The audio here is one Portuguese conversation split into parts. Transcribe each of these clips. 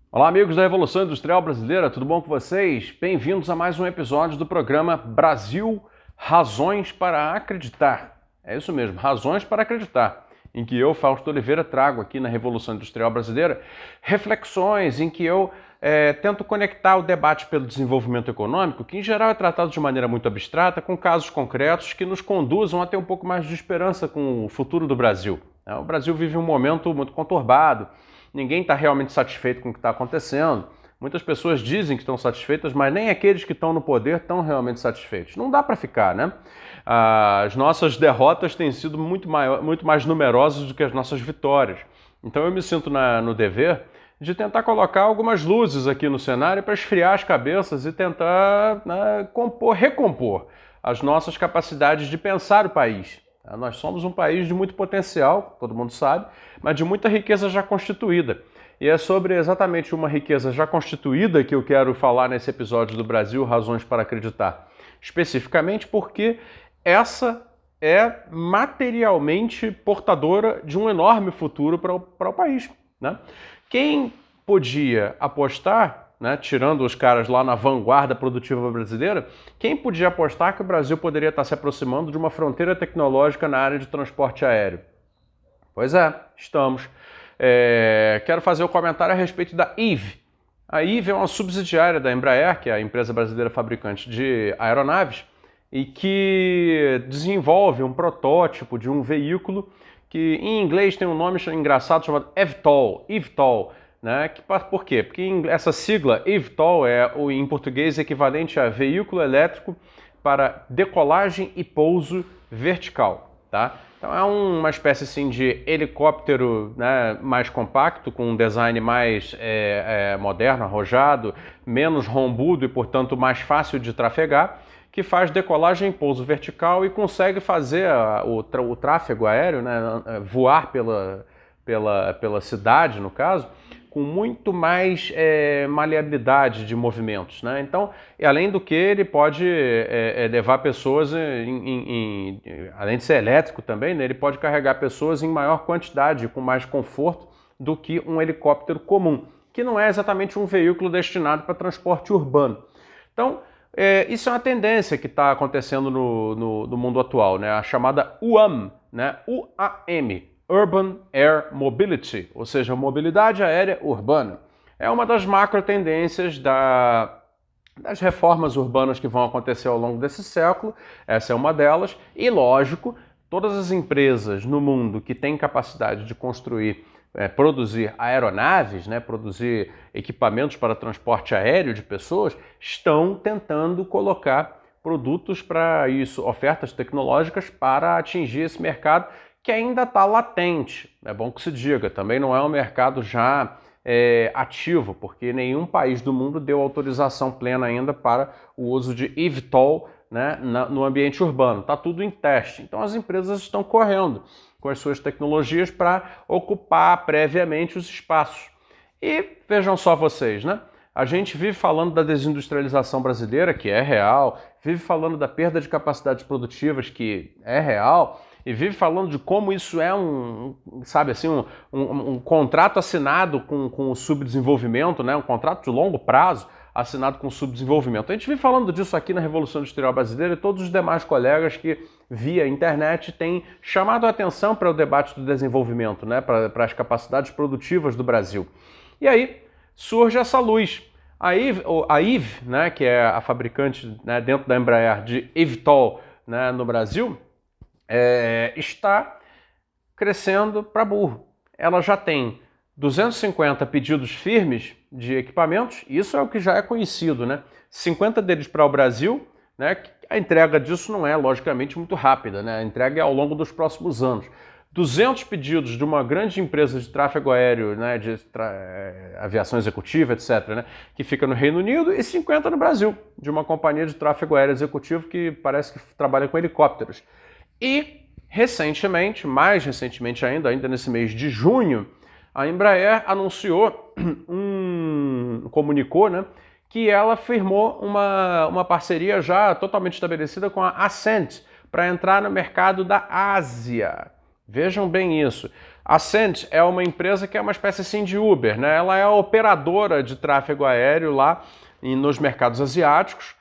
Olá, amigos da Revolução Industrial Brasileira, tudo bom com vocês? Bem-vindos a mais um episódio do programa Brasil Razões para Acreditar. É isso mesmo, Razões para Acreditar, em que eu, Fausto Oliveira, trago aqui na Revolução Industrial Brasileira reflexões em que eu tento conectar o debate pelo desenvolvimento econômico, que em geral é tratado de maneira muito abstrata, com casos concretos que nos conduzam a ter um pouco mais de esperança com o futuro do Brasil. O Brasil vive um momento muito conturbado. Ninguém está realmente satisfeito com o que está acontecendo. Muitas pessoas dizem que estão satisfeitas, mas nem aqueles que estão no poder estão realmente satisfeitos. Não dá para ficar, né? As nossas derrotas têm sido muito mais numerosas do que as nossas vitórias. Então eu me sinto no dever de tentar colocar algumas luzes aqui no cenário para esfriar as cabeças e tentar recompor as nossas capacidades de pensar o país. Nós somos um país de muito potencial, todo mundo sabe, mas de muita riqueza já constituída. E é sobre exatamente uma riqueza já constituída que eu quero falar nesse episódio do Brasil Razões para Acreditar. Especificamente porque essa é materialmente portadora de um enorme futuro para o país, né? Quem podia apostar, né, tirando os caras lá na vanguarda produtiva brasileira, quem podia apostar que o Brasil poderia estar se aproximando de uma fronteira tecnológica na área de transporte aéreo? Pois é, estamos. Quero fazer um comentário a respeito da Eve. A Eve é uma subsidiária da Embraer, que é a empresa brasileira fabricante de aeronaves, e que desenvolve um protótipo de um veículo que em inglês tem um nome engraçado chamado eVTOL, né? Por quê? Porque essa sigla eVTOL em português equivalente a veículo elétrico para decolagem e pouso vertical, tá? Então é uma espécie assim, de helicóptero, né, mais compacto, com um design mais moderno, arrojado, menos rombudo e, portanto, mais fácil de trafegar, que faz decolagem e pouso vertical e consegue fazer o tráfego aéreo, né, voar pela cidade, no caso, com muito mais maleabilidade de movimentos, né? Então, além do que, ele pode levar pessoas, além de ser elétrico também, né, ele pode carregar pessoas em maior quantidade, com mais conforto do que um helicóptero comum, que não é exatamente um veículo destinado para transporte urbano. Então, isso é uma tendência que está acontecendo no mundo atual, né? A chamada UAM, né? UAM, Urban Air Mobility, ou seja, mobilidade aérea urbana. É uma das macro tendências das reformas urbanas que vão acontecer ao longo desse século. Essa é uma delas. E, lógico, todas as empresas no mundo que têm capacidade de produzir aeronaves, né, produzir equipamentos para transporte aéreo de pessoas, estão tentando colocar produtos para isso, ofertas tecnológicas para atingir esse mercado que ainda está latente. É bom que se diga, também não é um mercado já ativo, porque nenhum país do mundo deu autorização plena ainda para o uso de eVTOL, né, no ambiente urbano. Está tudo em teste. Então as empresas estão correndo com as suas tecnologias para ocupar previamente os espaços. E vejam só vocês, né? A gente vive falando da desindustrialização brasileira, que é real, vive falando da perda de capacidades produtivas, que é real, e vive falando de como isso é um contrato assinado com o subdesenvolvimento, né? Um contrato de longo prazo assinado com o subdesenvolvimento. A gente vive falando disso aqui na Revolução Industrial Brasileira e todos os demais colegas que, via internet, têm chamado a atenção para o debate do desenvolvimento, né? Para as capacidades produtivas do Brasil. E aí surge essa luz. A Eve, né, que é a fabricante, né, dentro da Embraer de eVTOL, né, no Brasil, está crescendo para burro. Ela já tem 250 pedidos firmes de equipamentos, isso é o que já é conhecido, né? 50 deles para o Brasil, né? A entrega disso não é, logicamente, muito rápida, né? A entrega é ao longo dos próximos anos. 200 pedidos de uma grande empresa de tráfego aéreo, né, de aviação executiva, etc., né, que fica no Reino Unido, e 50 no Brasil, de uma companhia de tráfego aéreo executivo que parece que trabalha com helicópteros. E, recentemente, mais recentemente ainda nesse mês de junho, a Embraer comunicou, né, que ela firmou uma parceria já totalmente estabelecida com a Ascent para entrar no mercado da Ásia. Vejam bem isso. A Cint é uma empresa que é uma espécie assim de Uber, né? Ela é a operadora de tráfego aéreo lá nos mercados asiáticos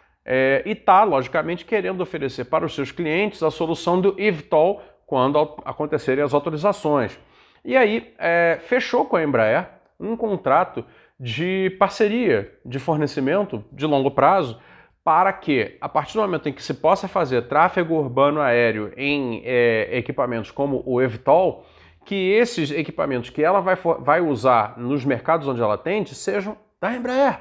e está, logicamente, querendo oferecer para os seus clientes a solução do eVTOL quando acontecerem as autorizações. E aí fechou com a Embraer um contrato de parceria, de fornecimento de longo prazo, para que, a partir do momento em que se possa fazer tráfego urbano aéreo em equipamentos como o eVTOL, que esses equipamentos que ela vai usar nos mercados onde ela atende sejam da Embraer.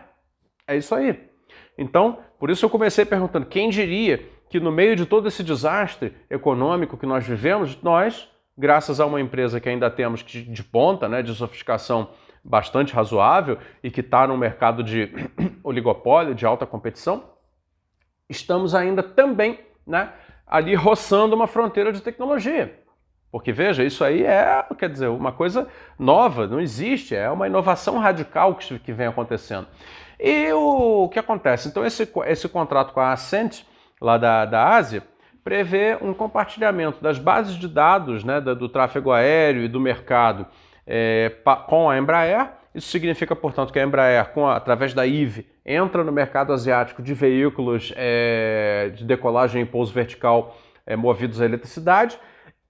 É isso aí. Então, por isso eu comecei perguntando, quem diria que no meio de todo esse desastre econômico que nós vivemos, nós, graças a uma empresa que ainda temos de ponta, né, de sofisticação bastante razoável e que está no mercado de oligopólio, de alta competição, estamos ainda também, né, ali roçando uma fronteira de tecnologia. Porque, veja, isso aí quer dizer, uma coisa nova, não existe, é uma inovação radical que vem acontecendo. E o que acontece? Então, esse contrato com a Ascent, lá da Ásia, prevê um compartilhamento das bases de dados, né, do tráfego aéreo e do mercado com a Embraer. Isso significa, portanto, que a Embraer, através da IVE, entra no mercado asiático de veículos de decolagem e pouso vertical movidos a eletricidade.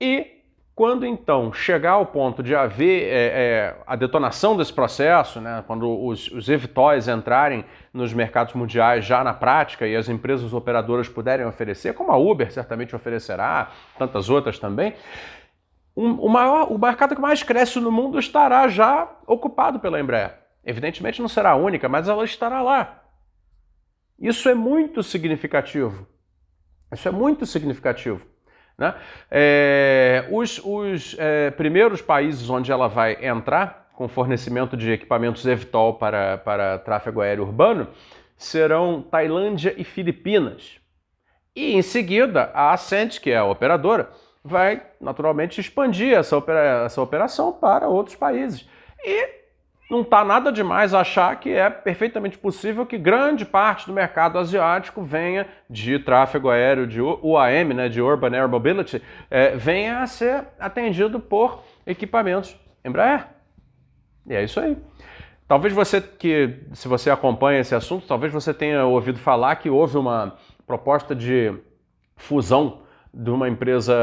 E quando então chegar ao ponto de haver a detonação desse processo, né, quando os eVTOLs entrarem nos mercados mundiais já na prática e as empresas operadoras puderem oferecer, como a Uber certamente oferecerá, tantas outras também, o mercado que mais cresce no mundo estará já ocupado pela Embraer. Evidentemente não será a única, mas ela estará lá. Isso é muito significativo. Isso é muito significativo. Né? Os primeiros países onde ela vai entrar com fornecimento de equipamentos eVTOL para tráfego aéreo urbano serão Tailândia e Filipinas. E em seguida a Ascent, que é a operadora, vai naturalmente expandir essa operação para outros países. E não está nada demais achar que é perfeitamente possível que grande parte do mercado asiático venha de tráfego aéreo, de UAM, né, de Urban Air Mobility, venha a ser atendido por equipamentos Embraer. E é isso aí. Talvez se você acompanha esse assunto, talvez você tenha ouvido falar que houve uma proposta de fusão de uma empresa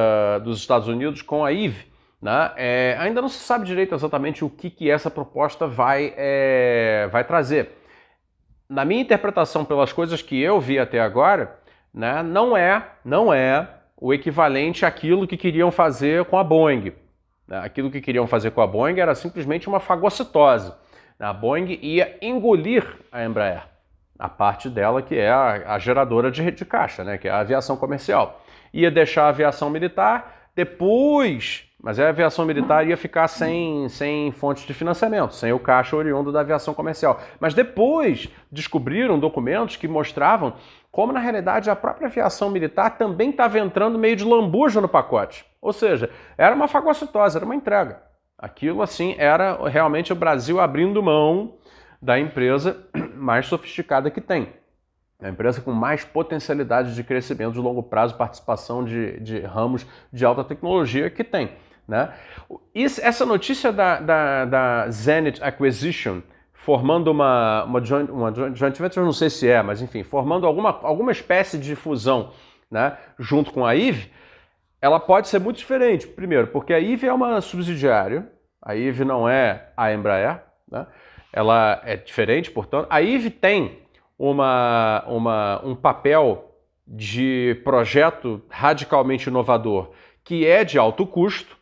dos Estados Unidos com a IVE. Né? Ainda não se sabe direito exatamente o que essa proposta vai trazer. Na minha interpretação, pelas coisas que eu vi até agora, né, não é o equivalente àquilo que queriam fazer com a Boeing. Aquilo que queriam fazer com a Boeing era simplesmente uma fagocitose. A Boeing ia engolir a Embraer, a parte dela que é a geradora de caixa, né, que é a aviação comercial. Ia deixar a aviação militar, depois... Mas a aviação militar ia ficar sem fontes de financiamento, sem o caixa oriundo da aviação comercial. Mas depois descobriram documentos que mostravam como, na realidade, a própria aviação militar também estava entrando meio de lambuja no pacote. Ou seja, era uma fagocitose, era uma entrega. Aquilo, assim, era realmente o Brasil abrindo mão da empresa mais sofisticada que tem. A empresa com mais potencialidade de crescimento de longo prazo, participação de ramos de alta tecnologia que tem. Né? Essa notícia da Zenith Acquisition, formando uma joint venture, não sei se mas enfim, formando alguma espécie de fusão, né, junto com a IVE, ela pode ser muito diferente. Primeiro, porque a IVE é uma subsidiária, a IVE não é a Embraer, né? Ela é diferente, portanto. A IVE tem um papel de projeto radicalmente inovador que é de alto custo.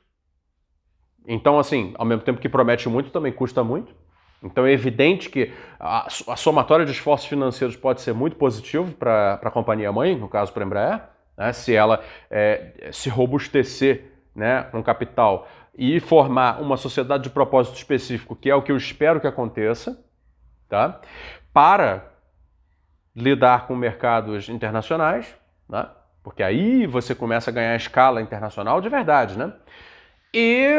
Então, assim, ao mesmo tempo que promete muito, também custa muito. Então é evidente que a somatória de esforços financeiros pode ser muito positivo para a companhia-mãe, no caso para a Embraer, né, se ela se robustecer, né, com capital e formar uma sociedade de propósito específico, que é o que eu espero que aconteça, tá, para lidar com mercados internacionais, né, porque aí você começa a ganhar escala internacional de verdade, né? E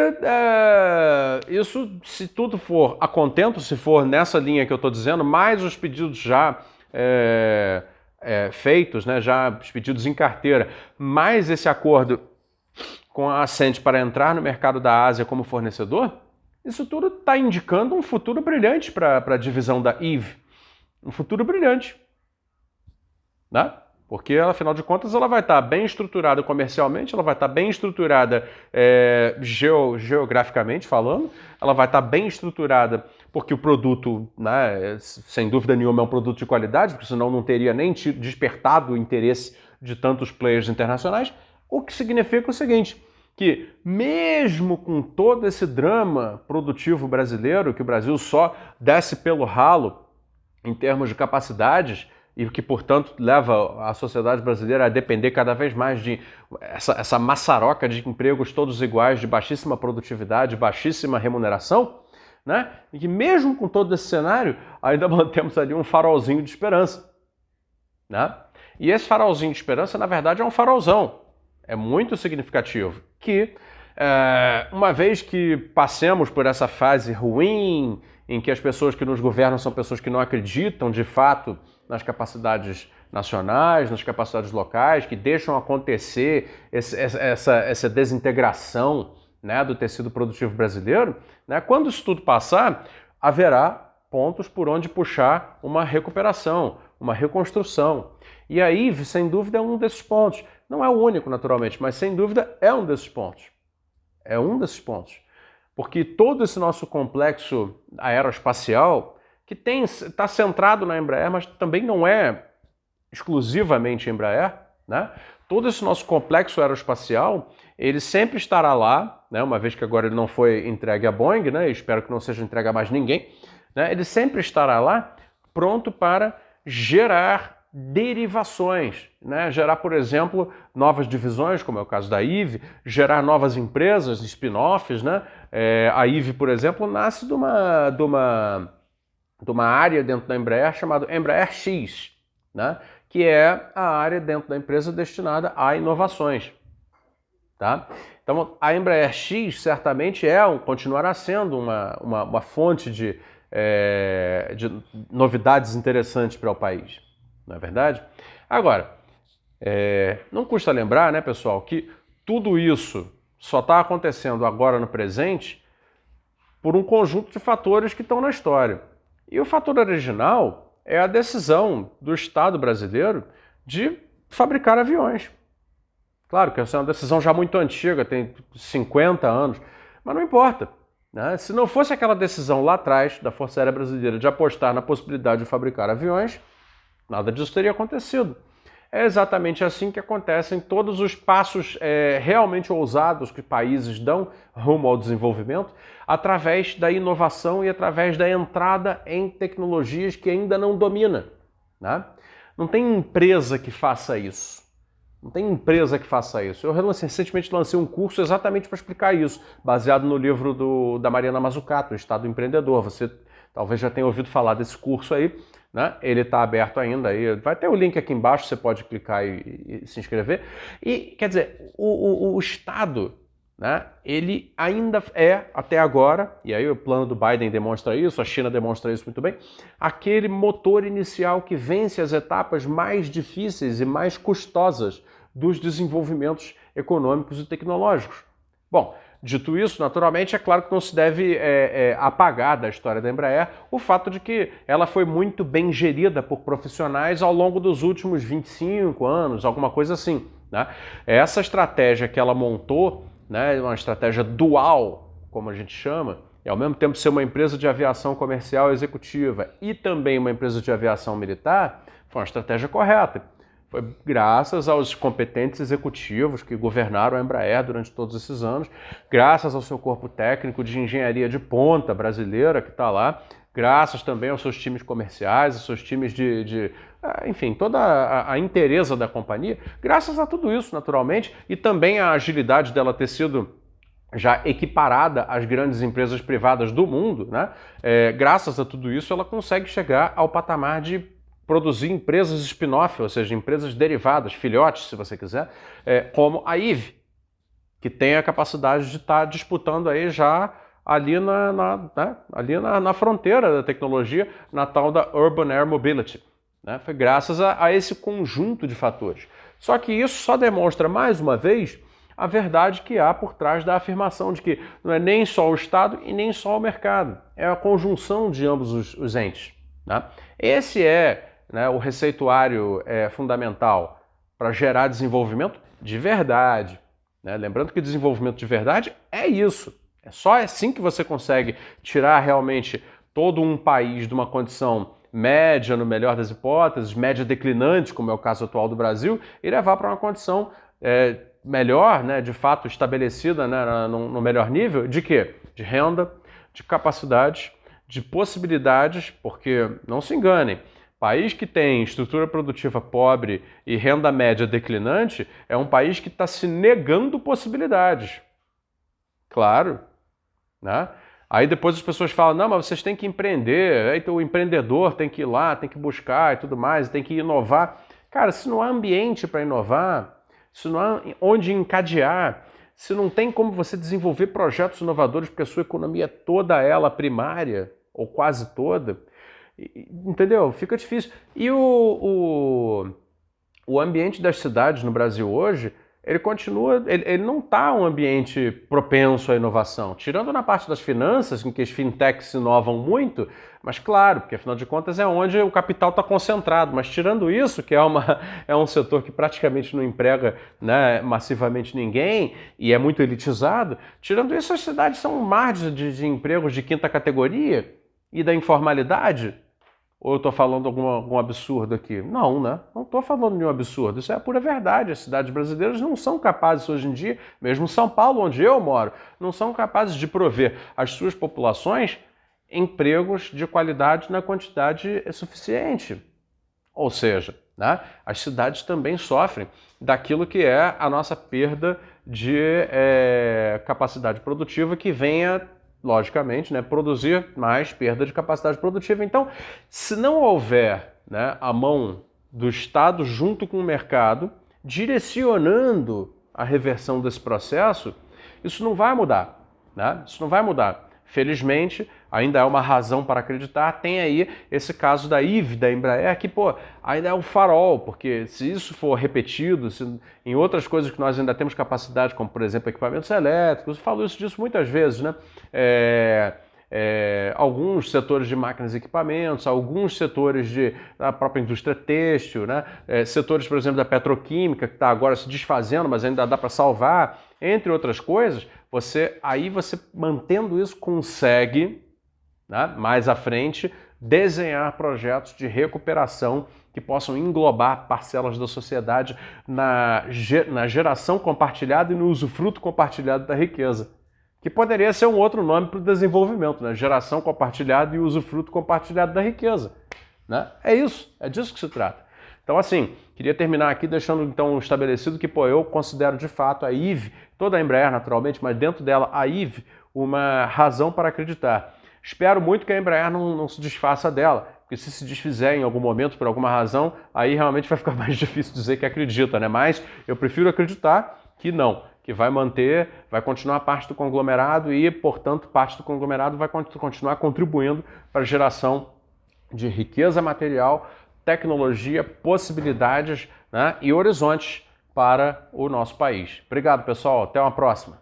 isso, se tudo for a contento, se for nessa linha que eu estou dizendo, mais os pedidos já feitos, né, já os pedidos em carteira, mais esse acordo com a Ascent para entrar no mercado da Ásia como fornecedor, isso tudo está indicando um futuro brilhante para a divisão da Eve. Um futuro brilhante. Né? Porque, afinal de contas, ela vai estar bem estruturada comercialmente, ela vai estar bem estruturada geograficamente falando, ela vai estar bem estruturada porque o produto, né, sem dúvida nenhuma, é um produto de qualidade, porque senão não teria nem despertado o interesse de tantos players internacionais, o que significa o seguinte, que mesmo com todo esse drama produtivo brasileiro, que o Brasil só desce pelo ralo em termos de capacidades, e que, portanto, leva a sociedade brasileira a depender cada vez mais de essa maçaroca de empregos todos iguais, de baixíssima produtividade, baixíssima remuneração, né? E que mesmo com todo esse cenário, ainda mantemos ali um farolzinho de esperança. Né? E esse farolzinho de esperança, na verdade, é um farolzão. É muito significativo que, uma vez que passemos por essa fase ruim, em que as pessoas que nos governam são pessoas que não acreditam, de fato, nas capacidades nacionais, nas capacidades locais, que deixam acontecer essa desintegração, né, do tecido produtivo brasileiro, né, quando isso tudo passar, haverá pontos por onde puxar uma recuperação, uma reconstrução. E aí, sem dúvida, é um desses pontos. Não é o único, naturalmente, mas sem dúvida é um desses pontos. É um desses pontos. Porque todo esse nosso complexo aeroespacial, que está centrado na Embraer, mas também não é exclusivamente Embraer, né? Todo esse nosso complexo aeroespacial, ele sempre estará lá, né? Uma vez que agora ele não foi entregue à Boeing, né? Espero que não seja entregue a mais ninguém, né? Ele sempre estará lá pronto para gerar derivações, né? Gerar, por exemplo, novas divisões, como é o caso da Eve, gerar novas empresas, spin-offs, né? A Eve, por exemplo, nasce de uma área dentro da Embraer chamada Embraer X, né? Que é a área dentro da empresa destinada a inovações. Tá? Então, a Embraer X certamente continuará sendo uma fonte de novidades interessantes para o país, não é verdade? Agora, não custa lembrar, né, pessoal, que tudo isso só está acontecendo agora no presente por um conjunto de fatores que estão na história. E o fator original é a decisão do Estado brasileiro de fabricar aviões. Claro que essa é uma decisão já muito antiga, tem 50 anos, mas não importa. Né? Se não fosse aquela decisão lá atrás da Força Aérea Brasileira de apostar na possibilidade de fabricar aviões, nada disso teria acontecido. É exatamente assim que acontecem todos os passos realmente ousados que países dão rumo ao desenvolvimento, através da inovação e através da entrada em tecnologias que ainda não domina. Né? Não tem empresa que faça isso. Não tem empresa que faça isso. Eu recentemente lancei um curso exatamente para explicar isso, baseado no livro da Mariana Mazzucato, O Estado Empreendedor. Você talvez já tenha ouvido falar desse curso aí. Né? Ele está aberto ainda, aí vai ter o link aqui embaixo, você pode clicar e se inscrever. E, quer dizer, o Estado, né, ele ainda é, até agora, e aí o plano do Biden demonstra isso, a China demonstra isso muito bem, aquele motor inicial que vence as etapas mais difíceis e mais custosas dos desenvolvimentos econômicos e tecnológicos. Bom, dito isso, naturalmente, é claro que não se deve apagar da história da Embraer o fato de que ela foi muito bem gerida por profissionais ao longo dos últimos 25 anos, alguma coisa assim. Né? Essa estratégia que ela montou, né, uma estratégia dual, como a gente chama, e ao mesmo tempo ser uma empresa de aviação comercial executiva e também uma empresa de aviação militar, foi uma estratégia correta. Foi graças aos competentes executivos que governaram a Embraer durante todos esses anos, graças ao seu corpo técnico de engenharia de ponta brasileira que está lá, graças também aos seus times comerciais, aos seus times enfim, toda a inteireza da companhia, graças a tudo isso, naturalmente, e também a agilidade dela ter sido já equiparada às grandes empresas privadas do mundo, né? Graças a tudo isso, ela consegue chegar ao patamar de produzir empresas spin-off, ou seja, empresas derivadas, filhotes, se você quiser, como a Eve, que tem a capacidade de estar disputando aí já ali na fronteira da tecnologia, na tal da Urban Air Mobility. Né? Foi graças a esse conjunto de fatores. Só que isso só demonstra, mais uma vez, a verdade que há por trás da afirmação de que não é nem só o Estado e nem só o mercado, é a conjunção de ambos os entes. Né? Esse é, né, o receituário fundamental para gerar desenvolvimento de verdade. Né? Lembrando que desenvolvimento de verdade é isso. É só assim que você consegue tirar realmente todo um país de uma condição média, no melhor das hipóteses, média declinante, como é o caso atual do Brasil, e levar para uma condição melhor, né, de fato estabelecida, né, no melhor nível, de quê? De renda, de capacidade, de possibilidades, porque, não se enganem, país que tem estrutura produtiva pobre e renda média declinante é um país que está se negando possibilidades. Claro, né? Aí depois as pessoas falam, não, mas vocês têm que empreender, aí o empreendedor tem que ir lá, tem que buscar e tudo mais, tem que inovar. Cara, se não há ambiente para inovar, se não há onde encadear, se não tem como você desenvolver projetos inovadores, porque a sua economia é toda ela primária, ou quase toda, entendeu? Fica difícil. E o ambiente das cidades no Brasil hoje, ele continua, ele não está um ambiente propenso à inovação. Tirando na parte das finanças, em que as fintechs inovam muito, mas claro, porque afinal de contas é onde o capital está concentrado. Mas tirando isso, que é um setor que praticamente não emprega, né, massivamente ninguém e é muito elitizado, tirando isso, as cidades são um mar de empregos de quinta categoria e da informalidade. Ou eu estou falando algum absurdo aqui? Não, né? Não estou falando nenhum absurdo. Isso é a pura verdade. As cidades brasileiras não são capazes hoje em dia, mesmo São Paulo, onde eu moro, não são capazes de prover às suas populações empregos de qualidade na quantidade suficiente. Ou seja, né, as cidades também sofrem daquilo que é a nossa perda de capacidade produtiva que venha, logicamente, né, produzir mais perda de capacidade produtiva. Então, se não houver, né, a mão do Estado junto com o mercado, direcionando a reversão desse processo, isso não vai mudar. Né? Isso não vai mudar. Felizmente, ainda é uma razão para acreditar. Tem aí esse caso da IVE, da Embraer, que, pô, ainda é um farol, porque se isso for repetido, se em outras coisas que nós ainda temos capacidade, como, por exemplo, equipamentos elétricos, eu falo disso muitas vezes, né? Alguns setores de máquinas e equipamentos, alguns setores da própria indústria têxtil, né? Setores, por exemplo, da petroquímica, que está agora se desfazendo, mas ainda dá para salvar, entre outras coisas. Você mantendo isso, consegue, né, mais à frente, desenhar projetos de recuperação que possam englobar parcelas da sociedade na geração compartilhada e no usufruto compartilhado da riqueza. Que poderia ser um outro nome para o desenvolvimento, né? Geração compartilhada e usufruto compartilhado da riqueza. Né? É isso, é disso que se trata. Então, assim, queria terminar aqui deixando então estabelecido que, pô, eu considero de fato a IVE, toda a Embraer naturalmente, mas dentro dela a IVE, uma razão para acreditar. Espero muito que a Embraer não se desfaça dela, porque se desfizer em algum momento, por alguma razão, aí realmente vai ficar mais difícil dizer que acredita, né? Mas eu prefiro acreditar que não, que vai manter, vai continuar parte do conglomerado e, portanto, parte do conglomerado vai continuar contribuindo para a geração de riqueza material, tecnologia, possibilidades, né, e horizontes para o nosso país. Obrigado, pessoal. Até uma próxima.